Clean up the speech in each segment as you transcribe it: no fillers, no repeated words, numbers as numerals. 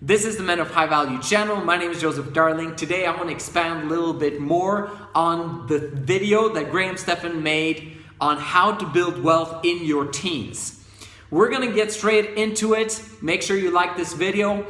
This is the Men of High Value channel. My name is Joseph Darling. Today I want to expand a little bit more on the video that Stephan made on how to build wealth in your teens. We're going to get straight into it. Make sure you like this video.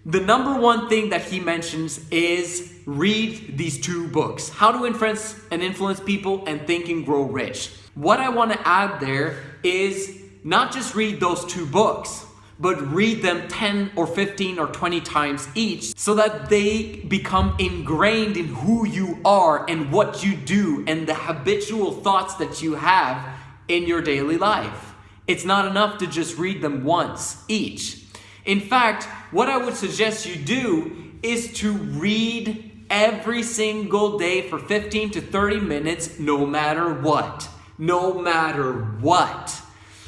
The number one thing that he mentions is read these two books, How to Influence People and Think and Grow Rich. What I want to add there is not just read those two books, but read them 10 or 15 or 20 times each so that they become ingrained in who you are and what you do and the habitual thoughts that you have in your daily life. It's not enough to just read them once each. In fact, what I would suggest you do is to read every single day for 15 to 30 minutes, no matter what. No matter what.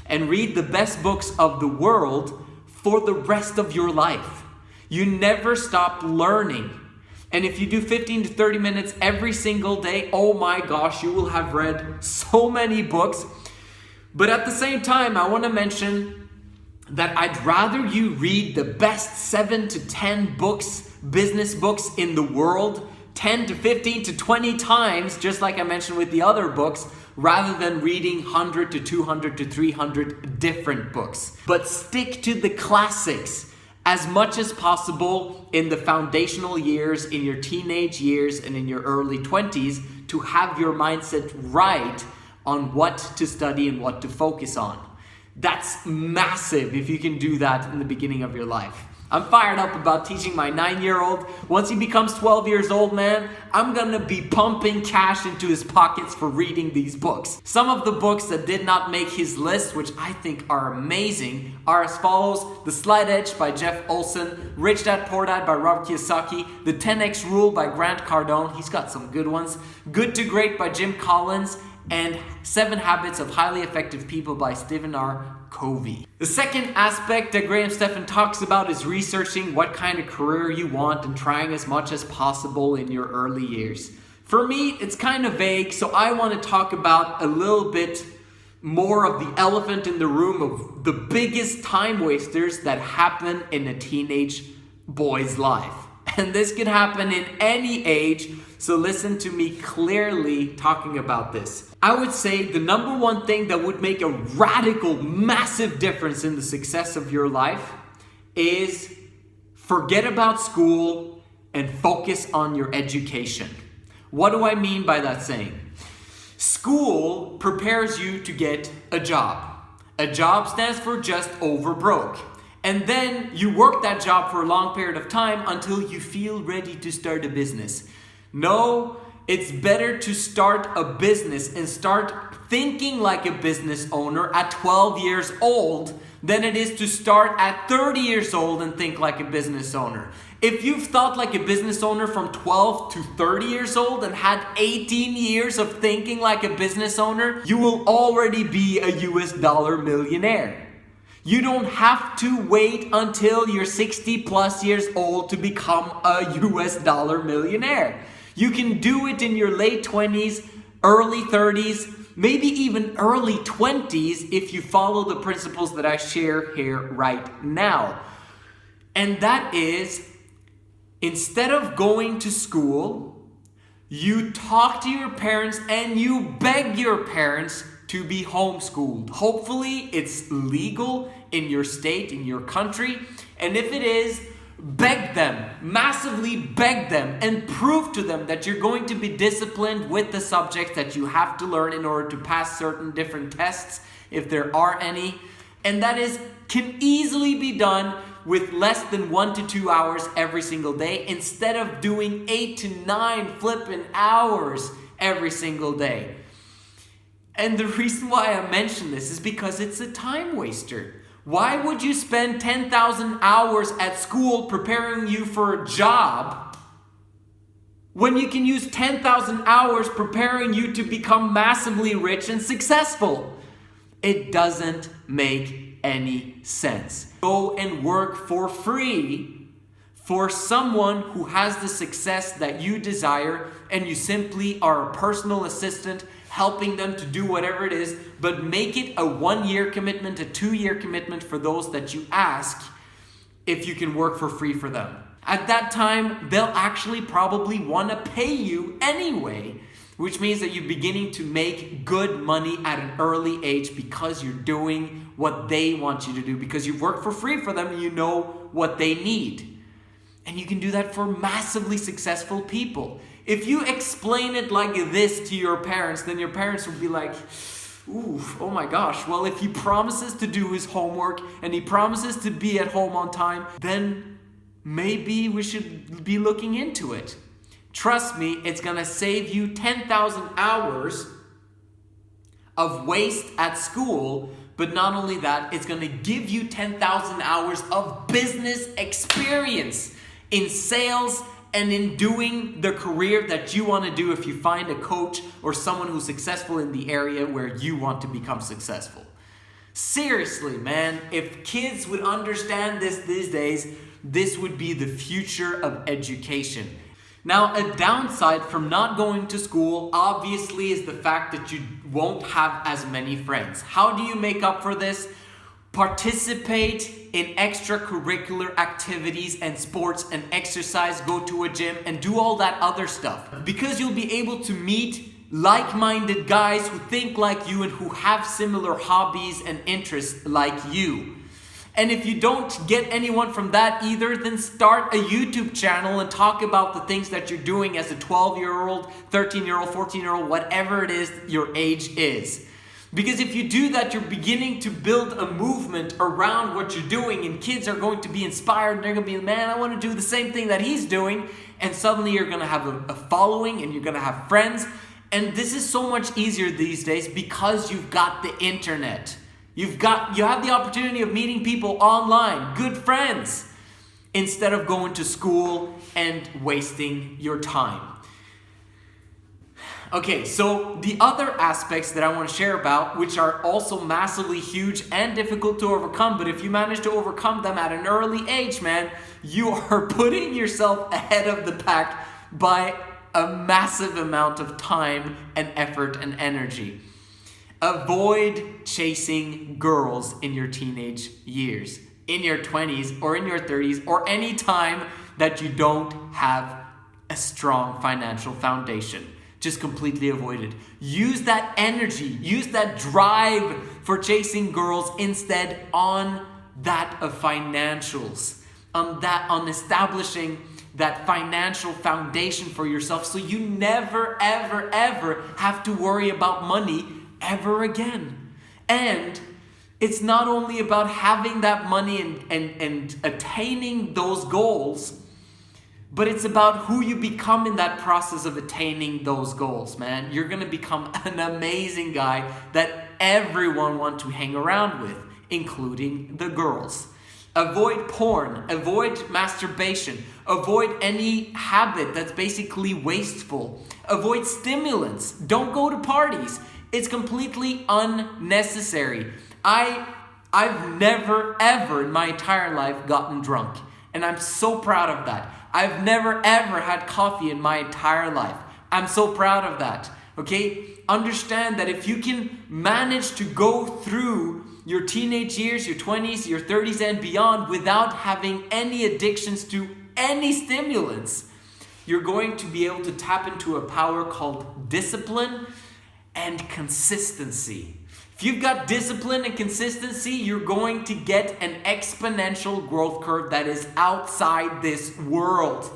And read the best books of the world for the rest of your life. You never stop learning. And if you do 15 to 30 minutes every single day, oh my gosh, you will have read so many books. But at the same time, I want to mention that I'd rather you read the best 7 to 10 books, business books in the world, 10 to 15 to 20 times, just like I mentioned with the other books, rather than reading 100 to 200 to 300 different books. But stick to the classics as much as possible in the foundational years, in your teenage years, and in your early 20s to have your mindset right on what to study and what to focus on. That's massive if you can do that in the beginning of your life. I'm fired up about teaching my 9-year-old. Once he becomes 12 years old, man, I'm gonna be pumping cash into his pockets for reading these books. Some of the books that did not make his list, which I think are amazing, are as follows: The Slight Edge by Jeff Olson, Rich Dad Poor Dad by Robert Kiyosaki, The 10X Rule by Grant Cardone, he's got some good ones, Good to Great by Jim Collins, and 7 Habits of Highly Effective People by Stephan Covey. The second aspect that Stephan talks about is researching what kind of career you want and trying as much as possible in your early years. For me, it's kind of vague, so I want to talk about a little bit more of the elephant in the room of the biggest time wasters that happen in a teenage boy's life. And this could happen in any age, so listen to me clearly talking about this. I would say the number one thing that would make a radical, massive difference in the success of your life is forget about school and focus on your education. What do I mean by that saying? School prepares you to get a job. A job stands for just over broke. And then you work that job for a long period of time until you feel ready to start a business. No, it's better to start a business and start thinking like a business owner at 12 years old than it is to start at 30 years old and think like a business owner. If you've thought like a business owner from 12 to 30 years old and had 18 years of thinking like a business owner, you will already be a US dollar millionaire. You don't have to wait until you're 60 plus years old to become a US dollar millionaire. You can do it in your late 20s, early 30s, maybe even early 20s if you follow the principles that I share here right now. And that is, instead of going to school, you talk to your parents and you beg your parents to be homeschooled. Hopefully it's legal in your state, in your country. And if it is, beg them, massively beg them, and prove to them that you're going to be disciplined with the subjects that you have to learn in order to pass certain different tests, if there are any. And that can easily be done with less than 1 to 2 hours every single day, instead of doing 8 to 9 flipping hours every single day. And the reason why I mention this is because it's a time waster. Why would you spend 10,000 hours at school preparing you for a job when you can use 10,000 hours preparing you to become massively rich and successful? It doesn't make any sense. Go and work for free for someone who has the success that you desire, and you simply are a personal assistant helping them to do whatever it is, but make it a 1-year commitment, a 2-year commitment for those that you ask. if you can work for free for them. At that time, they'll actually probably want to pay you anyway, which means that you're beginning to make good money at an early age because you're doing what they want you to do, because you've worked for free for them and you know what they need. And you can do that for massively successful people. If you explain it like this to your parents, then your parents will be like, ooh, oh my gosh, well, if he promises to do his homework and he promises to be at home on time, then maybe we should be looking into it. Trust me, it's gonna save you 10,000 hours of waste at school, but not only that, it's gonna give you 10,000 hours of business experience in sales and in doing the career that you want to do if you find a coach or someone who's successful in the area where you want to become successful. Seriously, man, if kids would understand this these days, this would be the future of education. Now, a downside from not going to school obviously is the fact that you won't have as many friends. How do you make up for this? Participate in extracurricular activities and sports and exercise, go to a gym and do all that other stuff. Because you'll be able to meet like-minded guys who think like you and who have similar hobbies and interests like you. And if you don't get anyone from that either, then start a YouTube channel and talk about the things that you're doing as a 12-year-old, 13-year-old, 14-year-old, whatever it is your age is. Because if you do that, you're beginning to build a movement around what you're doing, and kids are going to be inspired and they're going to be, man, I want to do the same thing that he's doing. And suddenly you're going to have a following and you're going to have friends. And this is so much easier these days because you've got the internet. You have the opportunity of meeting people online, good friends, instead of going to school and wasting your time. Okay, so the other aspects that I want to share about, which are also massively huge and difficult to overcome, but if you manage to overcome them at an early age, man, you are putting yourself ahead of the pack by a massive amount of time and effort and energy. Avoid chasing girls in your teenage years, in your 20s or in your 30s, or any time that you don't have a strong financial foundation. Just completely avoid it. Use that energy, use that drive for chasing girls instead on that of financials, on establishing that financial foundation for yourself, so you never, ever, ever have to worry about money ever again. And it's not only about having that money and attaining those goals, but it's about who you become in that process of attaining those goals, man. You're going to become an amazing guy that everyone wants to hang around with, including the girls. Avoid porn, avoid masturbation, avoid any habit that's basically wasteful. Avoid stimulants. Don't go to parties. It's completely unnecessary. I've never ever in my entire life gotten drunk, and I'm so proud of that. I've never ever had coffee in my entire life. I'm so proud of that. Okay? Understand that if you can manage to go through your teenage years, your 20s, your 30s and beyond without having any addictions to any stimulants, you're going to be able to tap into a power called discipline and consistency. If you've got discipline and consistency, you're going to get an exponential growth curve that is outside this world.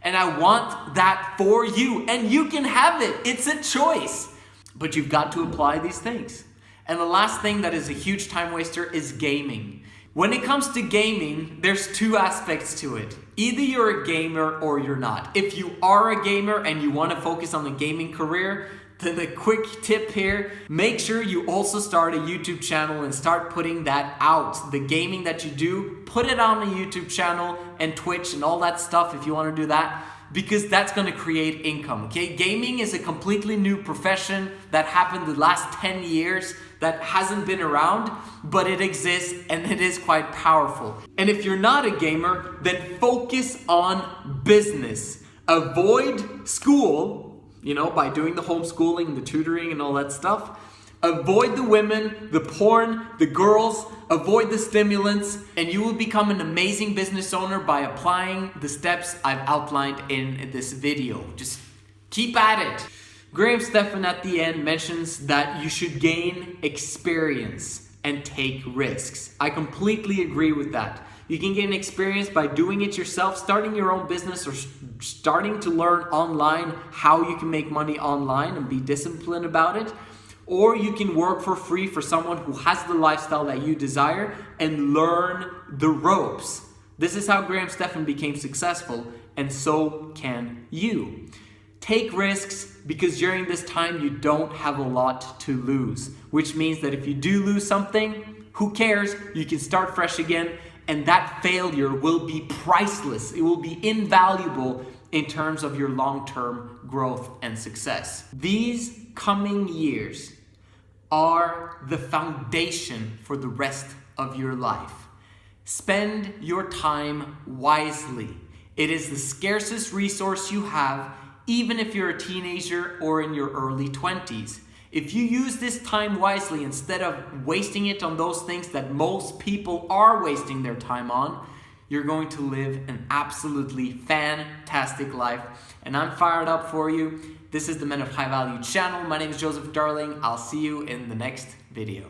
And I want that for you. And you can have it. It's a choice. But you've got to apply these things. And the last thing that is a huge time waster is gaming. When it comes to gaming, there's two aspects to it. Either you're a gamer or you're not. If you are a gamer and you want to focus on a gaming career, then a quick tip here, make sure you also start a YouTube channel and start putting that out. The gaming that you do, put it on a YouTube channel and Twitch and all that stuff if you want to do that, because that's going to create income, okay? Gaming is a completely new profession that happened the last 10 years that hasn't been around, but it exists and it is quite powerful. And if you're not a gamer, then focus on business. Avoid school, by doing the homeschooling, the tutoring and all that stuff. Avoid the women, the porn, the girls. Avoid the stimulants, and you will become an amazing business owner by applying the steps I've outlined in this video. Just keep at it. Stephan at the end mentions that you should gain experience and take risks. I completely agree with that. You can gain experience by doing it yourself, starting your own business, or starting to learn online how you can make money online and be disciplined about it. Or you can work for free for someone who has the lifestyle that you desire and learn the ropes. This is how Stephan became successful, and so can you. Take risks, because during this time you don't have a lot to lose, which means that if you do lose something, who cares? You can start fresh again, and that failure will be priceless. It will be invaluable in terms of your long-term growth and success. These coming years are the foundation for the rest of your life. Spend your time wisely. It is the scarcest resource you have, even if you're a teenager or in your early 20s. If you use this time wisely instead of wasting it on those things that most people are wasting their time on, you're going to live an absolutely fantastic life. And I'm fired up for you. This is the Men of High Value channel. My name is Joseph Darling. I'll see you in the next video.